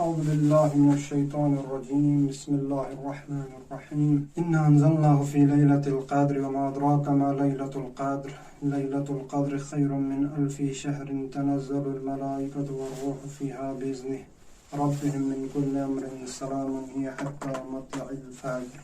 أعوذ بالله من الشيطان الرجيم. بسم الله الرحمن الرحيم. إنا أنزلناه في ليلة القدر وما أدراك ما ليلة القدر. ليلة القدر خير من 1000 شهر تنزل الملائكة والروح فيها بإذنه ربهم من كل أمر سلام هي حتى مطلع الفجر.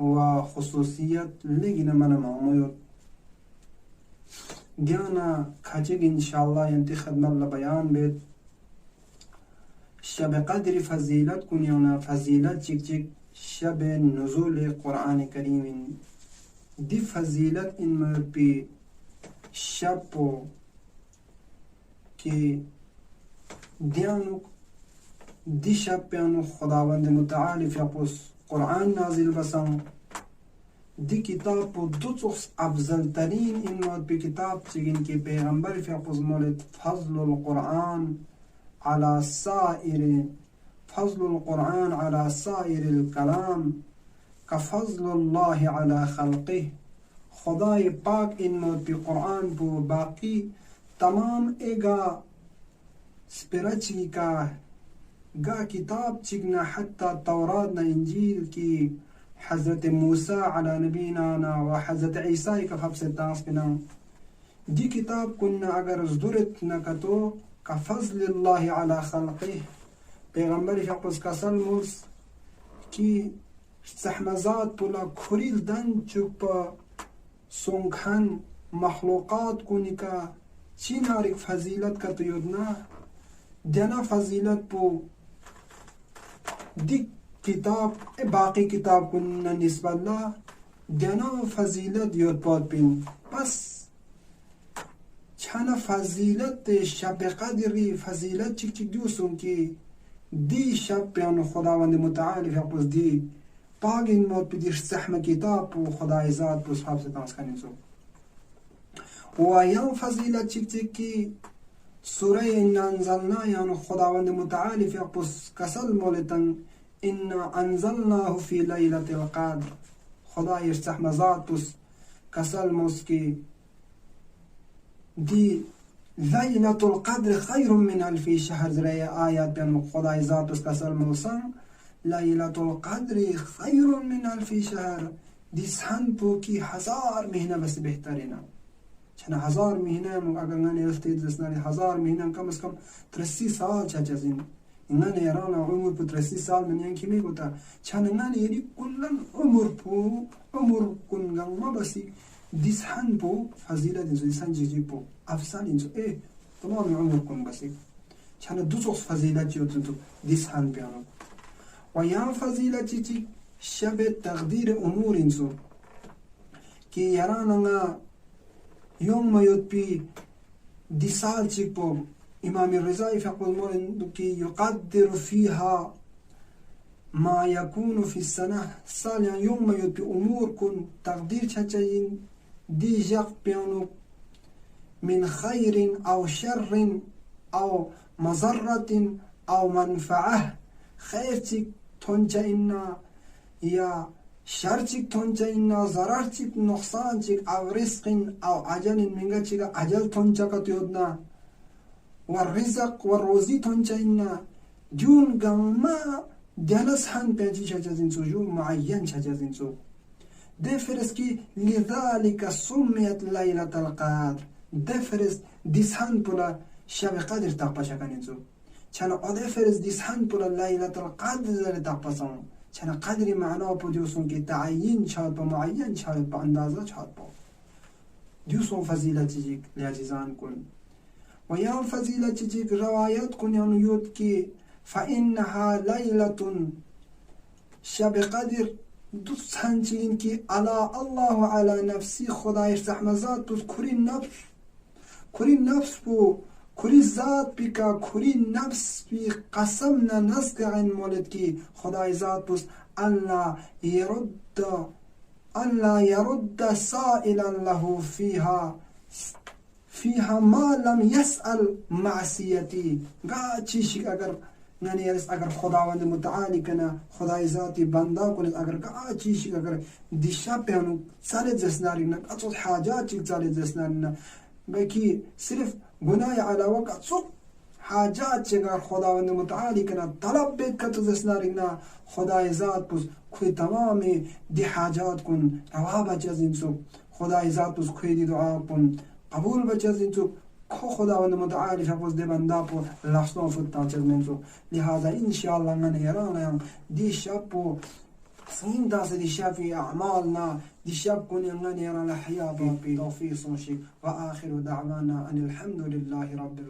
وخصوصيات لجنا من معمول ديانا خاجيك إن شاء الله ينتخب مبلغ بيان بيت شب قدر فضيلت كن يونا فضيلت جيك شب نزول القرآن الكريم دي فضيلت إن مربي شبو كي ديانو دي شب بيانو خداوند متعالي يقص قرآن نازل بسان دی کتاب و دو تخص افضل ترین این مواد به کتاب چگین که پیغمبر فی مولد فضل القرآن على سائر الكلام كفضل الله على خلقه. خدای پاک این مواد به قرآن بو باقی تمام ایگا سپرچی کا گا کتاب چگنا حتی تورات نا انجیل کی حضرت موسی علی نبینا و حضرت عیسی کا فبس دانس بنا دی کتاب کننا اگر زدرت نکتو کفضل الله علی خلقه پیغمبر فقص کسل موس کی سحمزات پولا کھریل دن چوپا سونکھن مخلوقات کنی کا چی نارک فضیلت کا تیودنا دینا فضیلت پو دی کتاب باقی کتاب کننا نسبت لا دینا فضیلت یود پاد بین بس چانا فضیلت شب قدری فضیلت چک چک دوسون کی دی شب پیانو خداوند متعالی فقص دی پاگین موت پی دیش سحم کتاب و خدای ذات پو صحاب سے تانس کنین سو و یان فضیلت چک چک کی سوره إنا أنزلنا يعني خداوند متعالي في قص كسل مولتن إنا أنزلناه في ليلة القدر خدا يرسح مزات بس كسل موسكي دي ليلة القدر خير من 1000 شهر زي آيات بين خدا ذات بس كسل موسان ليلة القدر خير من 1000 شهر دي سهن بوكي 1000 مهنة بس بهترين چنا 1000 مهینه اگر نرفته دستناری 1000 مهینه کم از کم 30 سال چجازین اینان ایران عمر پو 30 سال منیان کی میگوتا چنا اینان یری کلن عمر کنگان ما بسی دیسان پو فضیلت اینجا دیسان جیجی پو افسان اینجا تمام عمر کن بسی چنا دو سوس فضیلت جیوتن تو دیسان بیانو و یا فضیلت جیجی شب تقدیر امور اینجا که یران يوم ما يدبي دي سال تشيكبو إمام الرزائي فيقول مولن كي يقدر فيها ما يكون في السنة سال يعني يوم ما يدبي أمور كن تقدير تشاين دي جاق بيانو من خير أو شر أو مضرة أو منفعة خير تيك تونجا إنا يا شرچik toncha inna zararchik nuqsanchik aw rizqin aw ajalin mingachiga ajal toncha ka tuyodna war rizq war rozi toncha inna jun gamma jalas han peji chajazin so jun muayyan chajazin so defres ki lidhalika summiyat laylat alqadr defres dishan pula shab qadr taqpashakanin so chana odefres dishan pula laylat alqadr taqpasan چنا قدری معنا پو دیوسون که تعیین چاد با معین چاد با اندازه چاد با دیوسون فضیلتی Jack لیعجزان کن و یا فضیلتی Jack روایت کن یا نیود که فإنها لیلتون شب قدر دوست هنچین که علا الله علی نفسی خدایش زحمزاد دوست کری نفس بو کری ذات بیکا کری نفس بی قسم نه نزد این مولد کی خدای ذات بوست الله يرد سائلا له فيها ما لم يسأل معصيتي چیشی اگر خداوند متعالی کنه خدای ذاتی بندا کنه اگر چیشی اگر دیشا پهنو سال جسناری نه اصل حاجات چیک سال جسناری نه بلکه صرف گناه علاوه که حاجات چیکار خداوند متعالی کنه طلب بید که تو جسناری نه خدای ذات پس کوئی تمام دی حاجات کن روا بچه این سو خدای ذات پس کوئی دی دعا کن قبول بچه این سو کو خداوند متعالی شپوس دی بندا پو لحظوں فتا چزمین سو لہذا انشاءاللہ من ایران دی شب پو سین داس دی شب فی اعمالنا دی شب کنی من ایران حیابا پی توفیق سنشک و آخر دعوانا ان الحمد لله رب العالمين.